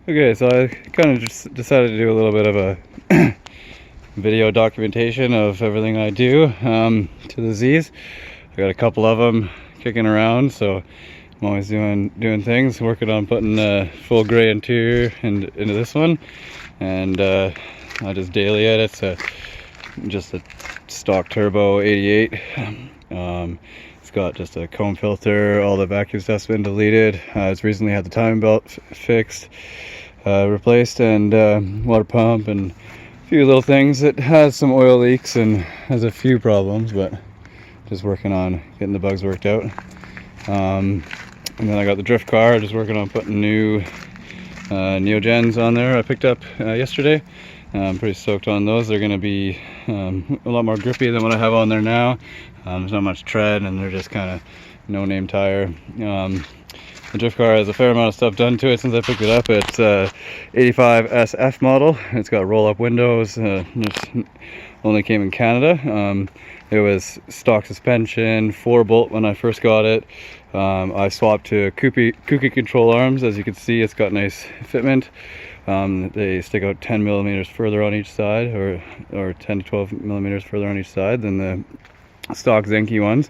Okay, so I kind of just decided to do a little bit of a video documentation of everything I do to the Z's. I got a couple of them kicking around, so I'm always doing things, working on putting a full gray interior into this one, and I just daily edit. It's just a stock turbo 88. It's got just a comb filter, all the vacuum stuff's been deleted. It's recently had the timing belt fixed, replaced, and water pump, and a few little things. It has some oil leaks and has a few problems, but just working on getting the bugs worked out. And then I got the drift car, just working on putting new Neogens on there I picked up yesterday. I'm pretty stoked on those. They're going to be a lot more grippy than what I have on there now. There's not much tread, and they're just kind of no-name tire. The drift car has a fair amount of stuff done to it since I picked it up. It's 85 SF model. It's got roll-up windows. It only came in Canada. It was stock suspension, 4-bolt when I first got it. I swapped to Kuki control arms. As you can see, it's got nice fitment. They stick out 10 millimeters further on each side, or 10 to 12 millimeters further on each side than the stock Zenki ones.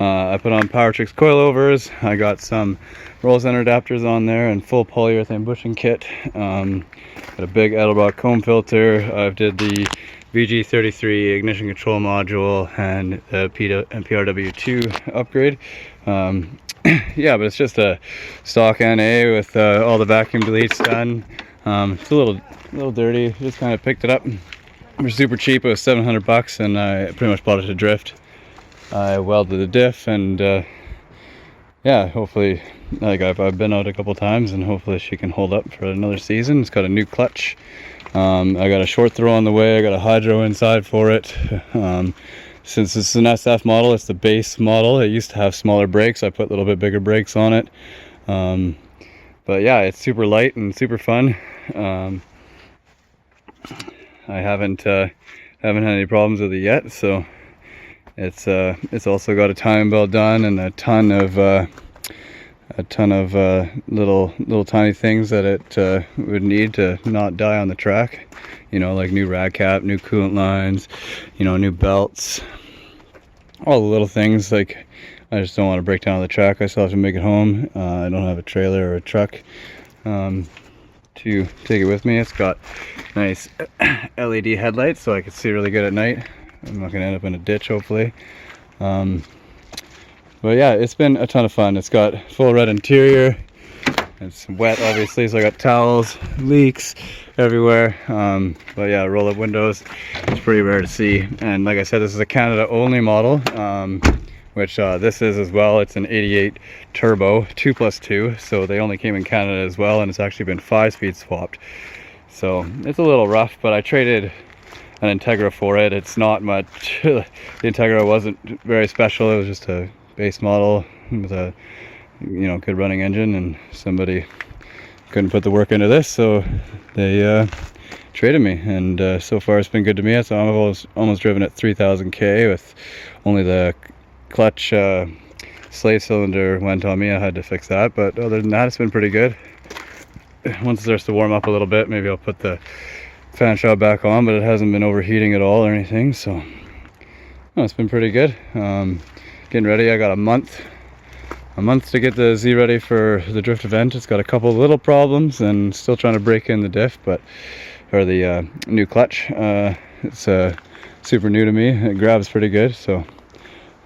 I put on Powertrix coilovers. I got some roll center adapters on there and full polyurethane bushing kit. Got a big Edelbrock comb filter. I did the VG33 ignition control module and a PRW2 upgrade. Yeah, but it's just a stock NA with all the vacuum deletes done. It's a little dirty. Just kind of picked it up. It was super cheap. It was 700 bucks, and I pretty much bought it to drift. I welded the diff, and yeah, hopefully, like I've been out a couple times, and hopefully she can hold up for another season. It's got a new clutch. I got a short throw on the way. I got a hydro inside for it. Since it's an SF model, it's the base model. It used to have smaller brakes. I put a little bit bigger brakes on it. But yeah, it's super light and super fun. I haven't had any problems with it yet, so it's also got a timing belt done and a ton of little tiny things that it would need to not die on the track. You know, like new rad cap, new coolant lines, you know, new belts, all the little things. Like, I just don't want to break down on the track. I still have to make it home. I don't have a trailer or a truck to take it with me. It's got nice LED headlights, so I can see really good at night. I'm not going to end up in a ditch, hopefully. But yeah, it's been a ton of fun. It's got full red interior. It's wet, obviously, so I got towels, leaks everywhere. But yeah, roll-up windows. It's pretty rare to see. And like I said, this is a Canada-only model, which this is as well. It's an 88 turbo 2+2, so they only came in Canada as well, and it's actually been 5-speed swapped. So it's a little rough, but I traded an Integra for it. It's not much. The Integra wasn't very special. It was just a base model with a, you know, good running engine, and somebody couldn't put the work into this, so they traded me, and so far it's been good to me. So I've almost driven at 3,000 K with only the clutch slave cylinder went on me. I had to fix that, but other than that, it's been pretty good. Once it starts to warm up a little bit, maybe I'll put the fan shroud back on, but it hasn't been overheating at all or anything, so no, it's been pretty good. Getting ready. I got a month to get the Z ready for the drift event. It's got a couple little problems and still trying to break in the diff, or the new clutch. It's super new to me. It grabs pretty good, so.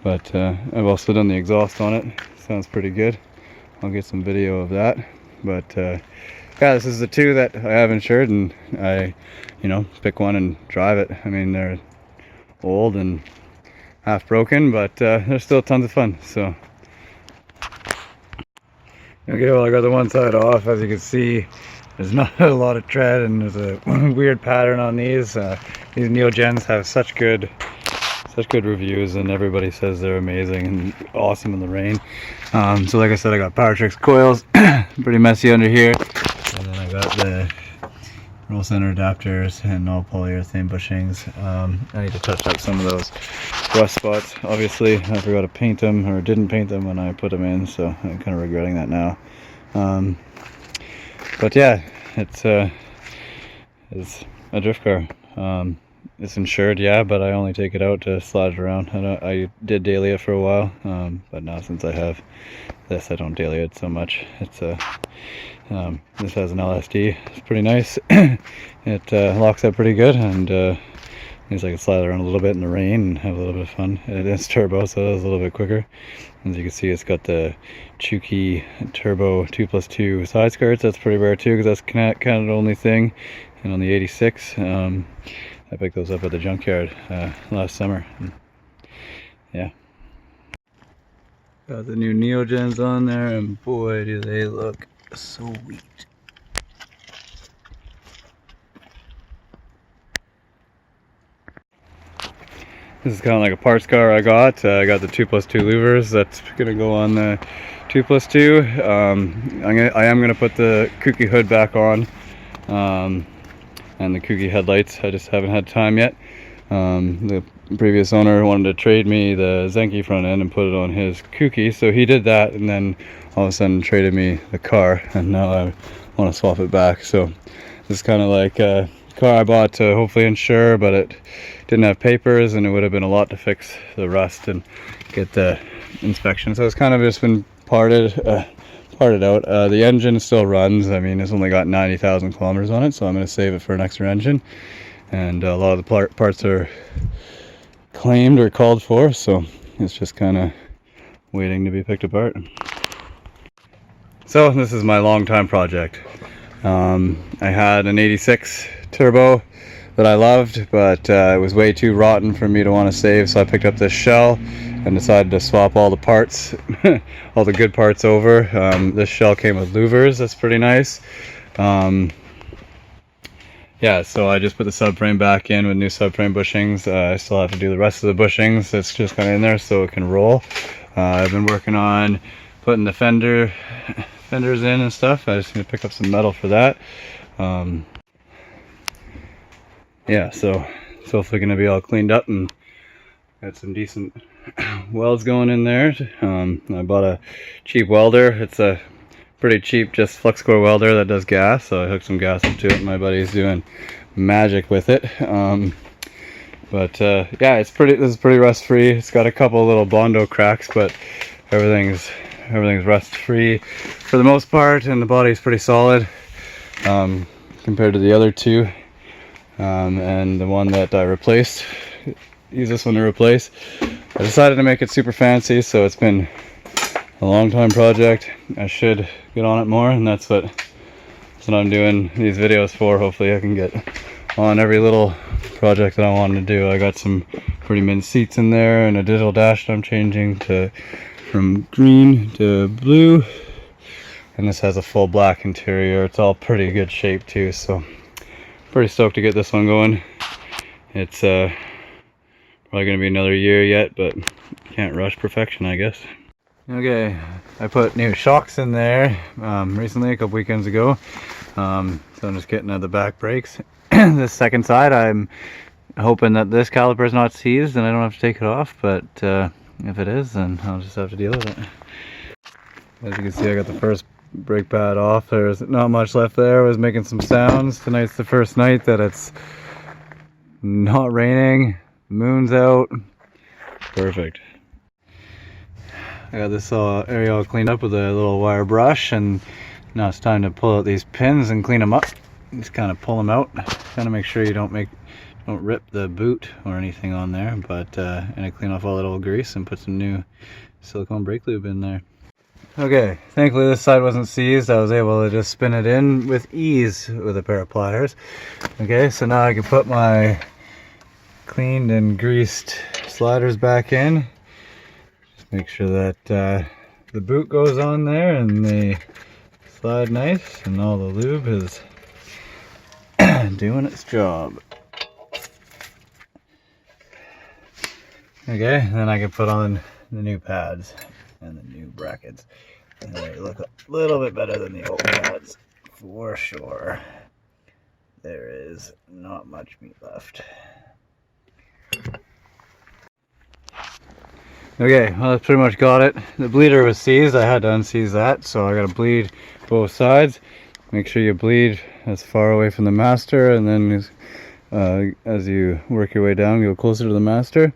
But I've also done the exhaust on it. Sounds pretty good. I'll get some video of that. But yeah, this is the two that I have insured, and I, you know, pick one and drive it. I mean, they're old and half broken, but they're still tons of fun. So okay, well, I got the one side off. As you can see, there's not a lot of tread, and there's a weird pattern on these. These Neogens have such good reviews, and everybody says they're amazing and awesome in the rain. So like I said, I got Powertrix coils, pretty messy under here, and then I got the roll center adapters and all polyurethane bushings. I need to touch up some of those rust spots. Obviously, I forgot to paint them, or didn't paint them when I put them in, so I'm kind of regretting that now. But yeah, It's a drift car. It's insured, yeah, but I only take it out to slide it around. I did daily it for a while, but now since I have this, I don't daily it so much. It's this has an LSD. It's pretty nice. It locks up pretty good, and means I can slide around a little bit in the rain and have a little bit of fun. It is turbo, so it's a little bit quicker. As you can see, it's got the Chuki turbo 2+2 side skirts. That's pretty rare too, because that's kind of the only thing. And on the 86, I picked those up at the junkyard last summer. And yeah, got the new Neogens on there, and boy, do they look sweet. This is kind of like a parts car I got. I got the 2+2 louvers. That's gonna go on the 2+2. I am gonna put the kooky hood back on, and the kooky headlights. I just haven't had time yet. The previous owner wanted to trade me the Zenki front end and put it on his kooky, so he did that, and then all of a sudden traded me the car, and now I want to swap it back. So this is kind of like a car I bought to hopefully insure, but it didn't have papers, and it would have been a lot to fix the rust and get the inspection. So it's kind of just been parted out. The engine still runs. I mean, it's only got 90,000 kilometers on it, so I'm going to save it for an extra engine. And a lot of the parts are claimed or called for, so it's just kind of waiting to be picked apart. So this is my long time project. I had an 86 turbo that I loved, but it was way too rotten for me to want to save, so I picked up this shell and decided to swap all the parts, all the good parts over. This shell came with louvers. That's pretty nice. Yeah, so I just put the subframe back in with new subframe bushings. I still have to do the rest of the bushings. It's just kind of in there so it can roll. I've been working on putting the fenders in and stuff. I just need to pick up some metal for that. Yeah, so it's hopefully going to be all cleaned up and got some decent welds going in there. I bought a cheap welder. It's a pretty cheap, just flux core welder that does gas, so I hooked some gas up to it. My buddy's doing magic with it. Yeah, this is pretty rust free. It's got a couple little Bondo cracks, but everything's rust free for the most part, and the body's pretty solid compared to the other two. And the one that I replaced, use this one to replace. I decided to make it super fancy, so it's been a long time project. I should get on it more, and that's what I'm doing these videos for. Hopefully I can get on every little project that I wanted to do. I got some pretty mint seats in there, and a digital dash that I'm changing from green to blue, and this has a full black interior. It's all pretty good shape too, so pretty stoked to get this one going. It's probably gonna be another year yet, but can't rush perfection, I guess. Okay, I put new shocks in there recently, a couple weekends ago. So I'm just getting at the back brakes. This second side, I'm hoping that this caliper is not seized and I don't have to take it off, but if it is, then I'll just have to deal with it. As you can see, I got the first brake pad off. There's not much left there. I was making some sounds. Tonight's the first night that it's not raining. The moon's out. Perfect. I got this area all cleaned up with a little wire brush, and now it's time to pull out these pins and clean them up. Just kind of pull them out. Kind of make sure you don't rip the boot or anything on there, but and I clean off all that old grease and put some new silicone brake lube in there. Okay, thankfully this side wasn't seized. I was able to just spin it in with ease with a pair of pliers. Okay, so now I can put my cleaned and greased sliders back in. Just make sure that the boot goes on there and they slide nice, and all the lube is doing its job. Okay, then I can put on the new pads and the new brackets, and they look a little bit better than the old pads for sure. There is not much meat left. Okay, well, that's pretty much got it. The bleeder was seized. I had to unseize that, so I got to bleed both sides. make sure you bleed as far away from the master, and then as you work your way down, go closer to the master.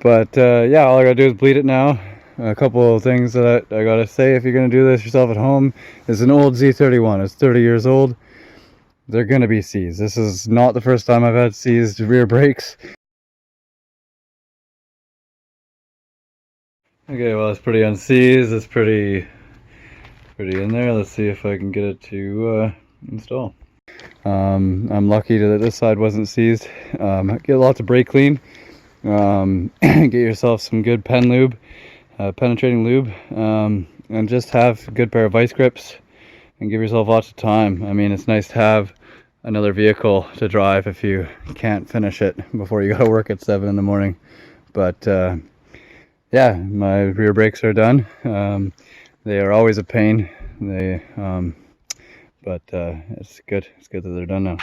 But yeah, all I gotta do is bleed it now. A couple of things that I gotta say if you're gonna do this yourself at home. It's an old Z31. It's 30 years old. They're gonna be seized. This is not the first time I've had seized rear brakes. Okay, well, it's pretty unseized. It's pretty in there. Let's see if I can get it to install. I'm lucky that this side wasn't seized. Get lots of brake clean. Get yourself some good pen lube, penetrating lube, and just have a good pair of vice grips and give yourself lots of time. I mean, it's nice to have another vehicle to drive if you can't finish it before you gotta work at 7 in the morning. But yeah, my rear brakes are done. They are always a pain. But it's good. It's good that they're done now.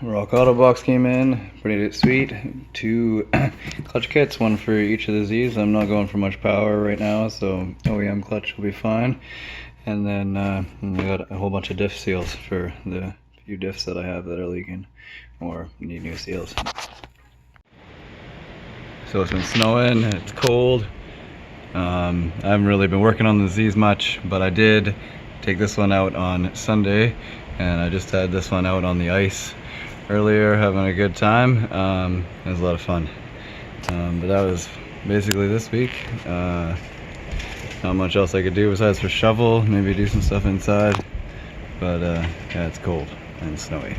Rock Auto box came in, pretty sweet. 2 clutch kits, one for each of the Z's. I'm not going for much power right now, so OEM clutch will be fine. And then we got a whole bunch of diff seals for the few diffs that I have that are leaking or need new seals. So it's been snowing, it's cold. I haven't really been working on the Z's much, but I did take this one out on Sunday, and I just had this one out on the ice earlier, having a good time. It was a lot of fun. But that was basically this week. Not much else I could do besides for shovel, maybe do some stuff inside. But yeah, it's cold and snowy.